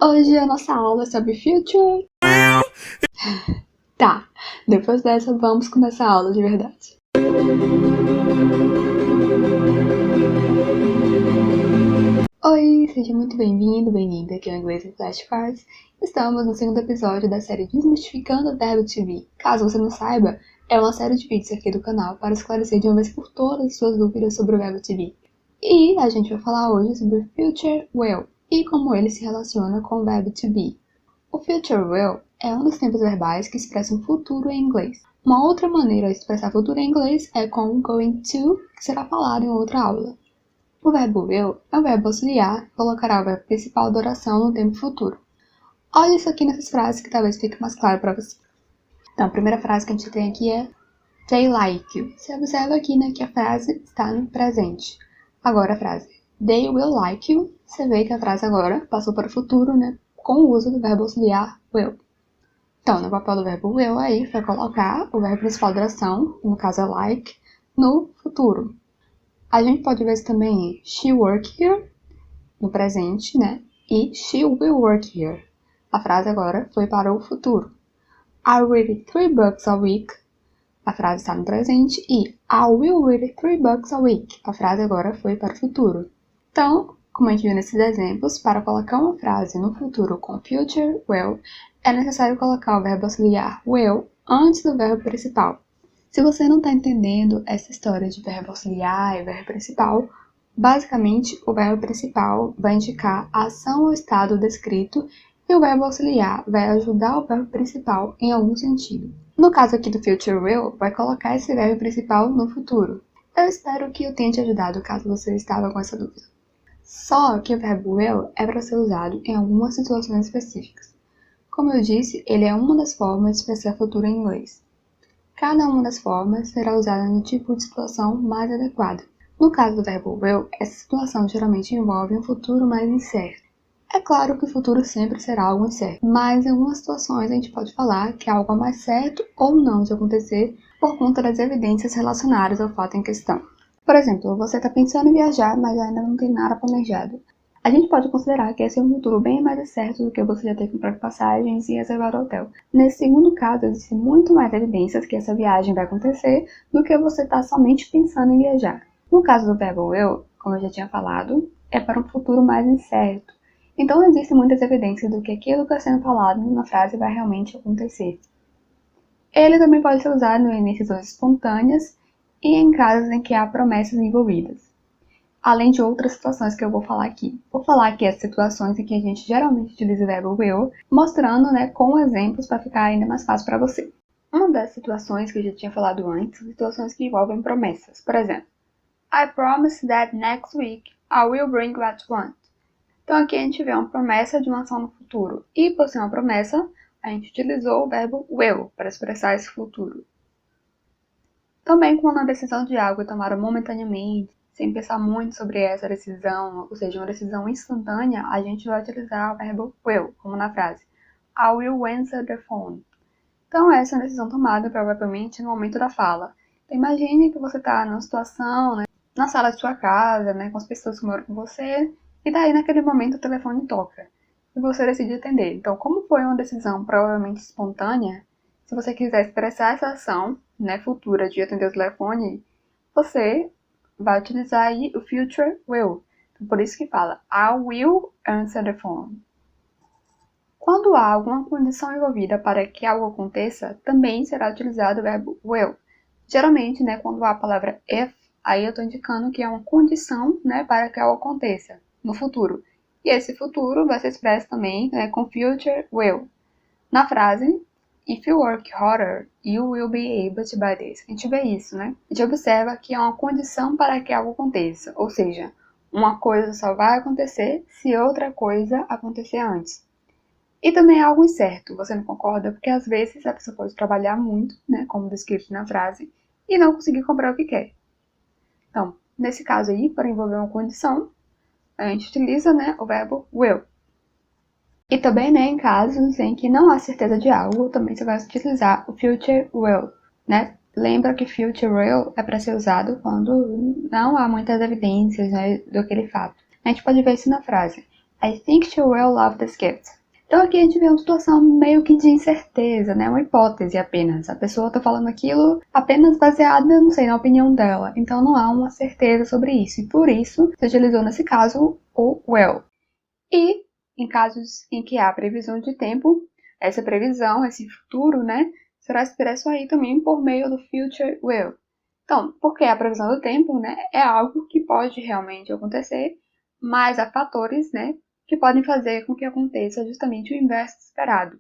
Hoje a nossa aula é sobre future. Tá, depois dessa vamos começar a aula de verdade. Oi, seja muito bem-vindo, bem-vinda aqui ao Inglês em Flashcards. Estamos no segundo episódio da série Desmistificando o Verbo to Be. Caso você não saiba, é uma série de vídeos aqui do canal para esclarecer de uma vez por todas as suas dúvidas sobre o verbo to be. E a gente vai falar hoje sobre o future will e como ele se relaciona com o verbo to be. O future will é um dos tempos verbais que expressam futuro em inglês. Uma outra maneira de expressar futuro em inglês é com o going to, que será falado em outra aula. O verbo will é um verbo auxiliar que colocará o verbo principal da oração no tempo futuro. Olha isso aqui nessas frases que talvez fique mais claro para você. Então, a primeira frase que a gente tem aqui é They like you. Você observa aqui, né, que a frase está no presente. Agora a frase They will like you. Você vê que a frase agora passou para o futuro, né, com o uso do verbo auxiliar will. Então, no papel do verbo will aí, foi colocar o verbo principal da oração, no caso é like, no futuro. A gente pode ver isso também em she work here, no presente, né? E she will work here. A frase agora foi para o futuro. I read $3 a week. A frase está no presente. E I will read $3 a week. A frase agora foi para o futuro. Então, como a gente viu nesses exemplos, para colocar uma frase no futuro com future will, é necessário colocar o verbo auxiliar will antes do verbo principal. Se você não está entendendo essa história de verbo auxiliar e verbo principal, basicamente o verbo principal vai indicar a ação ou estado descrito e o verbo auxiliar vai ajudar o verbo principal em algum sentido. No caso aqui do future will, vai colocar esse verbo principal no futuro. Eu espero que eu tenha te ajudado caso você estava com essa dúvida. Só que o verbo will é para ser usado em algumas situações específicas. Como eu disse, ele é uma das formas de expressar futuro em inglês. Cada uma das formas será usada no tipo de situação mais adequada. No caso do verbo will, essa situação geralmente envolve um futuro mais incerto. É claro que o futuro sempre será algo incerto, mas em algumas situações a gente pode falar que é algo mais certo ou não de acontecer por conta das evidências relacionadas ao fato em questão. Por exemplo, você está pensando em viajar, mas ainda não tem nada planejado. A gente pode considerar que esse é um futuro bem mais certo do que você já ter comprado passagens e reservado hotel. Nesse segundo caso, existem muito mais evidências que essa viagem vai acontecer do que você estar somente pensando em viajar. No caso do verbo will, como eu já tinha falado, é para um futuro mais incerto. Então, existem muitas evidências do que aquilo que está sendo falado na frase vai realmente acontecer. Ele também pode ser usado em iniciações espontâneas e em casos em que há promessas envolvidas. Além de outras situações que eu vou falar aqui. Vou falar aqui as situações em que a gente geralmente utiliza o verbo will, mostrando, né, com exemplos para ficar ainda mais fácil para você. Uma das situações que eu já tinha falado antes, são situações que envolvem promessas. Por exemplo, I promise that next week I will bring what you want. Então aqui a gente vê uma promessa de uma ação no futuro. E por ser uma promessa, a gente utilizou o verbo will para expressar esse futuro. Também quando a decisão de algo é tomada momentaneamente, sem pensar muito sobre essa decisão, ou seja, uma decisão instantânea, a gente vai utilizar o verbo will, como na frase I will answer the phone. Então essa é uma decisão tomada provavelmente no momento da fala. Então imagine que você está numa situação, né, na sala de sua casa, né, com as pessoas que moram com você, e daí naquele momento o telefone toca, e você decide atender. Então como foi uma decisão provavelmente espontânea, se você quiser expressar essa ação, né, futura de atender o telefone, você vai utilizar aí o future will. Então, por isso que fala I will answer the phone. Quando há alguma condição envolvida para que algo aconteça, também será utilizado o verbo will. Geralmente, né, quando há a palavra if, aí eu estou indicando que é uma condição, né, para que algo aconteça no futuro. E esse futuro vai ser expresso também, né, com future will. Na frase If you work harder, you will be able to buy this. A gente vê isso, né? A gente observa que é uma condição para que algo aconteça. Ou seja, uma coisa só vai acontecer se outra coisa acontecer antes. E também é algo incerto, você não concorda? Porque às vezes a pessoa pode trabalhar muito, né? Como descrito na frase, e não conseguir comprar o que quer. Então, nesse caso aí, para envolver uma condição, a gente utiliza, né, o verbo will. E também, né, em casos em que não há certeza de algo, também você vai utilizar o future will, né? Lembra que future will é para ser usado quando não há muitas evidências, né, daquele fato. A gente pode ver isso na frase I think she will love this gift. Então aqui a gente vê uma situação meio que de incerteza, né? Uma hipótese apenas. A pessoa está falando aquilo apenas baseada, não sei, na opinião dela. Então não há uma certeza sobre isso. E por isso se utilizou nesse caso o will. E em casos em que há previsão de tempo, essa previsão, esse futuro, né, será expresso aí também por meio do future will. Então, porque a previsão do tempo, né, é algo que pode realmente acontecer, mas há fatores, né, que podem fazer com que aconteça justamente o inverso esperado.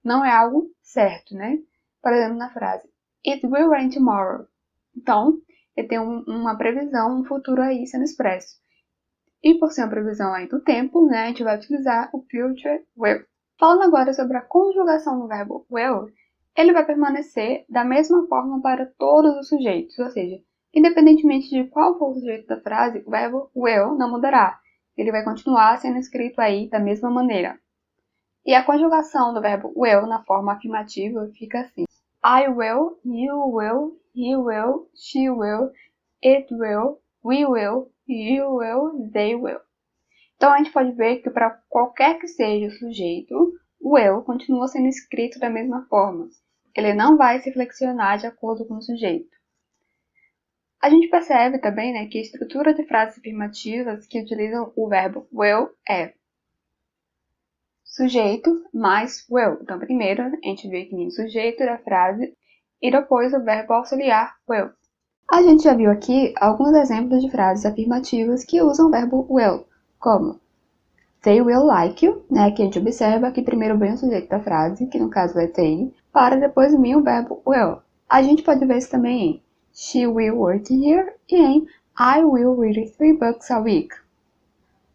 Não é algo certo, né? Por exemplo, na frase It will rain tomorrow. Então, ele tem uma previsão, um futuro aí sendo expresso. E por ser uma previsão aí do tempo, né, a gente vai utilizar o future will. Falando agora sobre a conjugação do verbo will, ele vai permanecer da mesma forma para todos os sujeitos, ou seja, independentemente de qual for o sujeito da frase, o verbo will não mudará. Ele vai continuar sendo escrito aí da mesma maneira. E a conjugação do verbo will na forma afirmativa fica assim. I will, you will, he will, she will, it will, we will, you will, they will. Então a gente pode ver que para qualquer que seja o sujeito, o will continua sendo escrito da mesma forma. Ele não vai se flexionar de acordo com o sujeito. A gente percebe também, né, que a estrutura de frases afirmativas que utilizam o verbo will é sujeito mais will. Então, primeiro, a gente vê que vem o sujeito da frase e depois o verbo auxiliar will. A gente já viu aqui alguns exemplos de frases afirmativas que usam o verbo will, como They will like you, né, que a gente observa que primeiro vem o sujeito da frase, que no caso é they, para depois vir o verbo will. A gente pode ver isso também em She will work here e em I will read 3 books a week.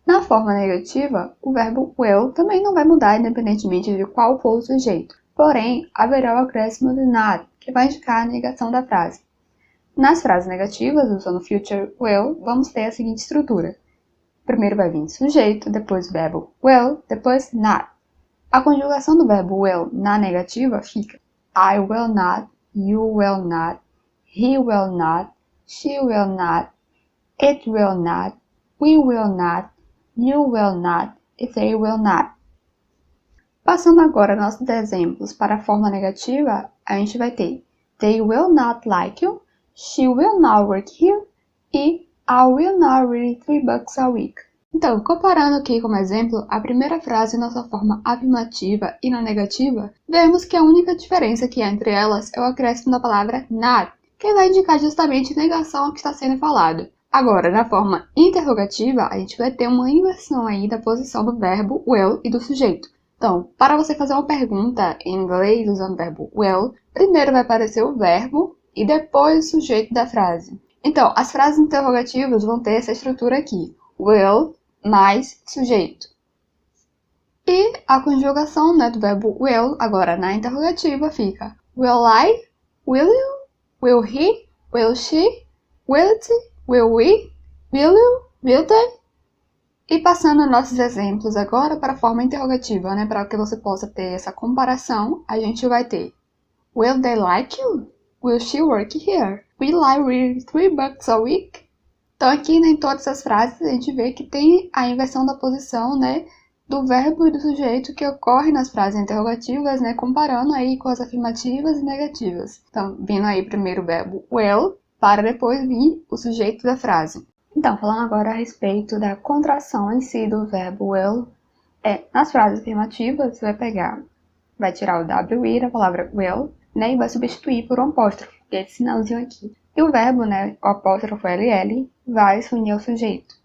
Na forma negativa, o verbo will também não vai mudar independentemente de qual for o sujeito. Porém, haverá o acréscimo de not, que vai indicar a negação da frase. Nas frases negativas, usando future will, vamos ter a seguinte estrutura. Primeiro vai vir sujeito, depois o verbo will, depois not. A conjugação do verbo will na negativa fica I will not, you will not, he will not, she will not, it will not, we will not, you will not e they will not. Passando agora nossos exemplos para a forma negativa, a gente vai ter They will not like you, she will not work here e I will not read 3 books a week. Então, comparando aqui como exemplo a primeira frase na sua forma afirmativa e na negativa, vemos que a única diferença que há entre elas é o acréscimo da palavra not, que vai indicar justamente negação ao que está sendo falado. Agora, na forma interrogativa, a gente vai ter uma inversão aí da posição do verbo will e do sujeito. Então, para você fazer uma pergunta em inglês usando o verbo will, primeiro vai aparecer o verbo e depois o sujeito da frase. Então, as frases interrogativas vão ter essa estrutura aqui, will mais sujeito. E a conjugação, né, do verbo will, agora na interrogativa, fica will I, will you, will he, will she, will it, will we, will you, will they? E passando nossos exemplos agora para a forma interrogativa, né, para que você possa ter essa comparação, a gente vai ter Will they like you? Will she work here? Will I read 3 books a week? Então aqui, né, em todas as frases a gente vê que tem a inversão da posição, né, do verbo e do sujeito que ocorre nas frases interrogativas, né, comparando aí com as afirmativas e negativas. Então, vindo aí primeiro o verbo will, para depois vir o sujeito da frase. Então, falando agora a respeito da contração em si do verbo will, nas frases afirmativas você vai tirar o wi da palavra will, né, e vai substituir por um apóstrofo, que é esse sinalzinho aqui. E o verbo, né, o apóstrofo ll, vai se unir ao sujeito.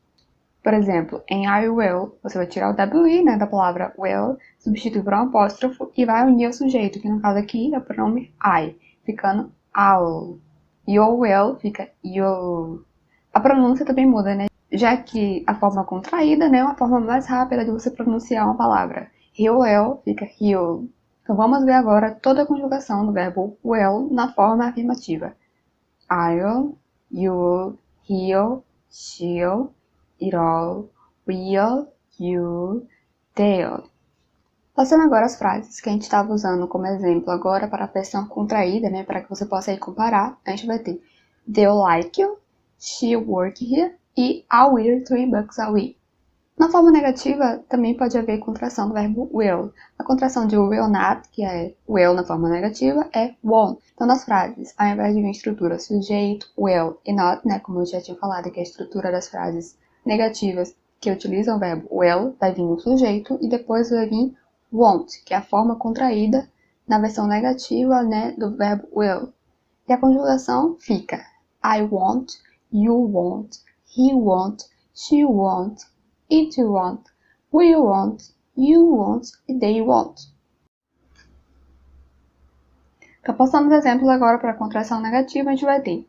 Por exemplo, em I will, você vai tirar o wi, né, da palavra will, substituir por um apóstrofo e vai unir ao sujeito, que no caso aqui é o pronome I, ficando I'll. You will fica you. A pronúncia também muda, né? Já que a forma contraída, né, é uma forma mais rápida de você pronunciar uma palavra. He will fica he'll. Então vamos ver agora toda a conjugação do verbo will na forma afirmativa. I'll, you'll, he'll, she'll, it'll, we'll, you'll, they'll. Passando agora as frases que a gente estava usando como exemplo agora para a versão contraída, né, para que você possa aí comparar, a gente vai ter They'll like you, she'll work here e I'll read 3 books a week. Na forma negativa, também pode haver contração do verbo will. A contração de will not, que é will na forma negativa, é won't. Então, nas frases, ao invés de vir estrutura sujeito, will e not, né, como eu já tinha falado, que é a estrutura das frases negativas que utilizam o verbo will, vai vir um sujeito e depois vai vir won't, que é a forma contraída na versão negativa, né, do verbo will. E a conjugação fica I won't, you won't, he won't, she won't, it won't, we won't, you won't e they won't. Então, passando os exemplos agora para a contração negativa, a gente vai ter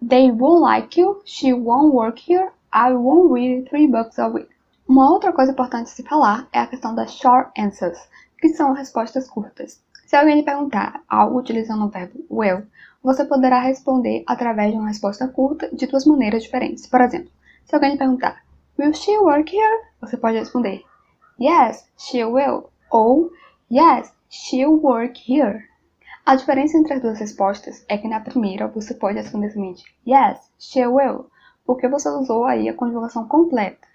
They won't like you, she won't work here, I won't read 3 books a week. Uma outra coisa importante de se falar é a questão das short answers, que são respostas curtas. Se alguém lhe perguntar algo utilizando o verbo will, você poderá responder através de uma resposta curta de duas maneiras diferentes. Por exemplo, se alguém lhe perguntar Will she work here? Você pode responder Yes, she will. Ou Yes, she'll work here. A diferença entre as duas respostas é que na primeira você pode responder somente Yes, she will, porque você usou aí a conjugação completa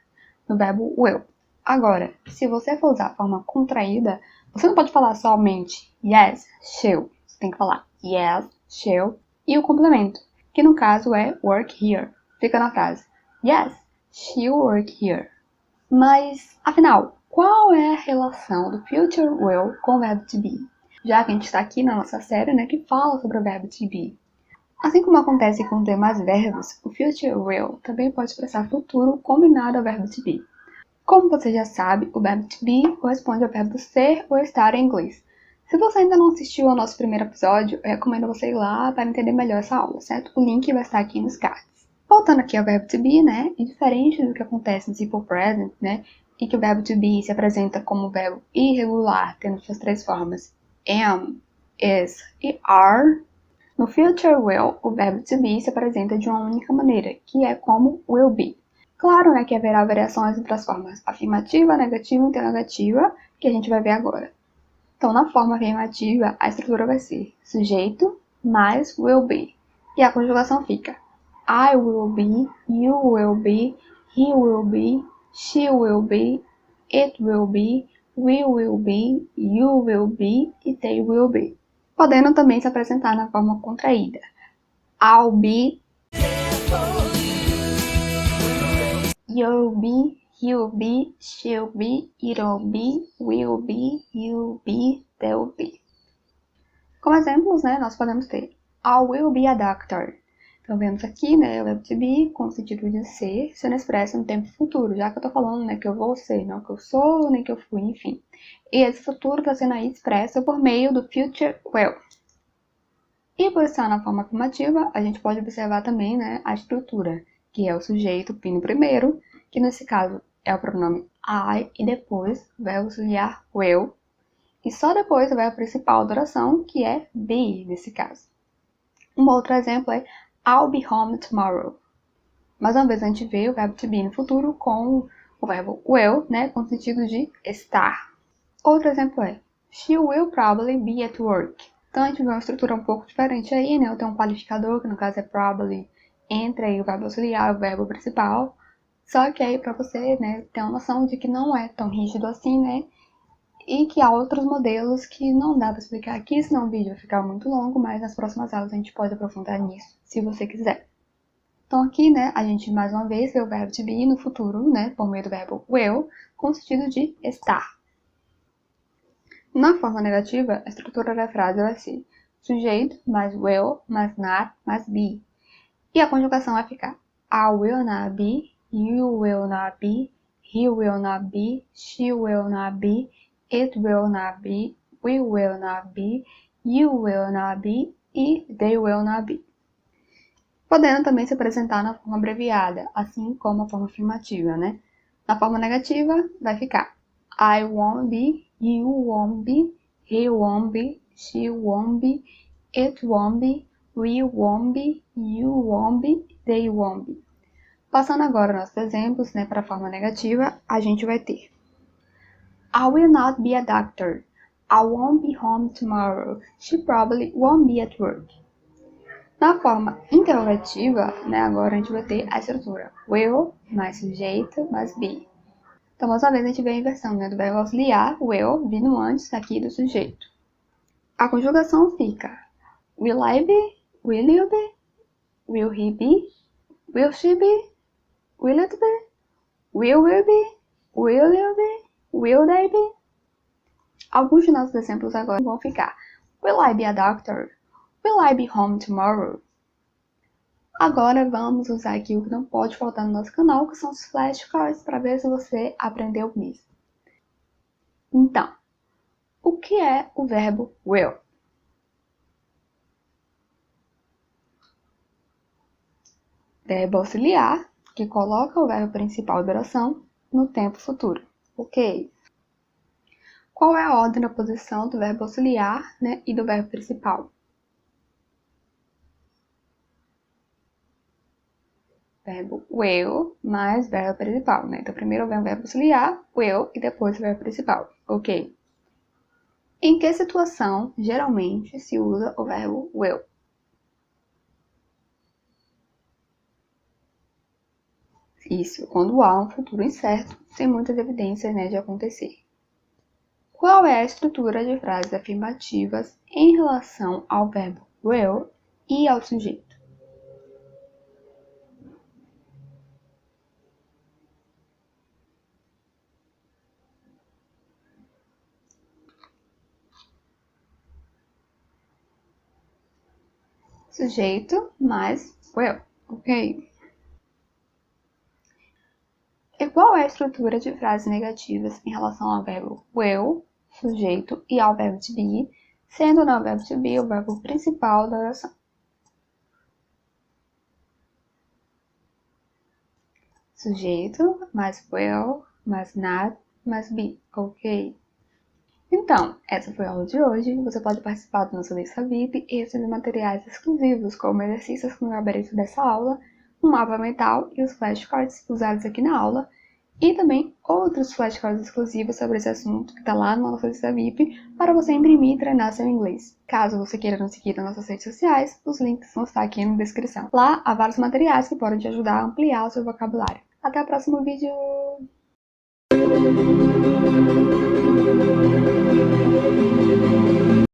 no verbo will. Agora, se você for usar a forma contraída, você não pode falar somente Yes, she'll. Você tem que falar Yes, she'll e o complemento, que no caso é work here. Fica na frase Yes, she'll work here. Mas, afinal, qual é a relação do future will com o verbo to be? Já que a gente está aqui na nossa série, né, que fala sobre o verbo to be. Assim como acontece com os demais verbos, o future will também pode expressar futuro combinado ao verbo to be. Como você já sabe, o verbo to be corresponde ao verbo ser ou estar em inglês. Se você ainda não assistiu ao nosso primeiro episódio, eu recomendo você ir lá para entender melhor essa aula, certo? O link vai estar aqui nos cards. Voltando aqui ao verbo to be, né, e diferente do que acontece no simple present, né, e que o verbo to be se apresenta como verbo irregular, tendo suas três formas, am, is e are, no future will, o verbo to be se apresenta de uma única maneira, que é como will be. Claro, né, que haverá variações entre as formas afirmativa, negativa e interrogativa, que a gente vai ver agora. Então, na forma afirmativa, a estrutura vai ser sujeito mais will be. E a conjugação fica I will be, you will be, he will be, she will be, it will be, we will be, you will be e they will be. Podendo também se apresentar na forma contraída. I'll be, you'll be, he'll be, she'll be, it'll be, will be, you'll be, they'll be. Como exemplos, né, nós podemos ter I will be a doctor. Então, vemos aqui, né, o verbo to be com o sentido de ser, sendo expresso no tempo futuro, já que eu tô falando, né, que eu vou ser, não que eu sou, nem que eu fui, enfim. E esse futuro está sendo aí expresso por meio do future will. E por estar na forma afirmativa, a gente pode observar também, né, a estrutura, que é o sujeito vindo primeiro, que nesse caso é o pronome I, e depois o verbo auxiliar will, e só depois o verbo principal da oração, que é be, nesse caso. Um outro exemplo é I'll be home tomorrow. Mais uma vez a gente vê o verbo to be no futuro com o verbo will, né, com o sentido de estar. Outro exemplo é She will probably be at work. Então a gente vê uma estrutura um pouco diferente aí, né? Eu tenho um qualificador, que no caso é probably, entre aí o verbo auxiliar, o verbo principal. Só que aí para você, né, ter uma noção de que não é tão rígido assim, né? E que há outros modelos que não dá para explicar aqui, senão o vídeo vai ficar muito longo, mas nas próximas aulas a gente pode aprofundar nisso, se você quiser. Então aqui, né, a gente mais uma vez vê o verbo to be no futuro, né, por meio do verbo will, com o sentido de estar. Na forma negativa, a estrutura da frase vai ser sujeito mais will, mais not, mais be. E a conjugação vai ficar I will not be, you will not be, he will not be, she will not be, it will not be, we will not be, you will not be e they will not be. Podendo também se apresentar na forma abreviada, assim como a forma afirmativa, né? Na forma negativa, vai ficar I won't be, you won't be, he won't be, she won't be, it won't be, we won't be, you won't be, they won't be. Passando agora nossos exemplos, né, para a forma negativa, a gente vai ter I will not be a doctor. I won't be home tomorrow. She probably won't be at work. Na forma interrogativa, né, agora a gente vai ter a estrutura will mais sujeito mais be. Então, mais uma vez, a gente vê a inversão, né, do verbo auxiliar, will, vindo antes aqui do sujeito. A conjugação fica will I be, will you be, will he be, will she be, will it be, will we be, will you be, will they be. Alguns de nossos exemplos agora vão ficar will I be a doctor, will I be home tomorrow. Agora vamos usar aqui o que não pode faltar no nosso canal, que são os flashcards, para ver se você aprendeu mesmo. Então, o que é o verbo will? Verbo auxiliar, que coloca o verbo principal da oração no tempo futuro. Ok? Qual é a ordem da posição do verbo auxiliar, né, e do verbo principal? Verbo will mais verbo principal, né? Então, primeiro vem o verbo auxiliar, will, e depois o verbo principal. Ok? Em que situação, geralmente, se usa o verbo will? Isso, quando há um futuro incerto, sem muitas evidências, né, de acontecer. Qual é a estrutura de frases afirmativas em relação ao verbo will e ao sujeito? Sujeito mais will, ok? E qual é a estrutura de frases negativas em relação ao verbo will, sujeito, e ao verbo to be, sendo o verbo to be o verbo principal da oração? Sujeito mais will mais not mais be, ok? Então, essa foi a aula de hoje. Você pode participar do nosso Lista VIP e receber materiais exclusivos, como exercícios com o gabarito dessa aula, um mapa mental e os flashcards usados aqui na aula, e também outros flashcards exclusivos sobre esse assunto que está lá no nosso Lista VIP para você imprimir e treinar seu inglês. Caso você queira nos seguir nas nossas redes sociais, os links vão estar aqui na descrição. Lá há vários materiais que podem te ajudar a ampliar o seu vocabulário. Até o próximo vídeo! Thank you.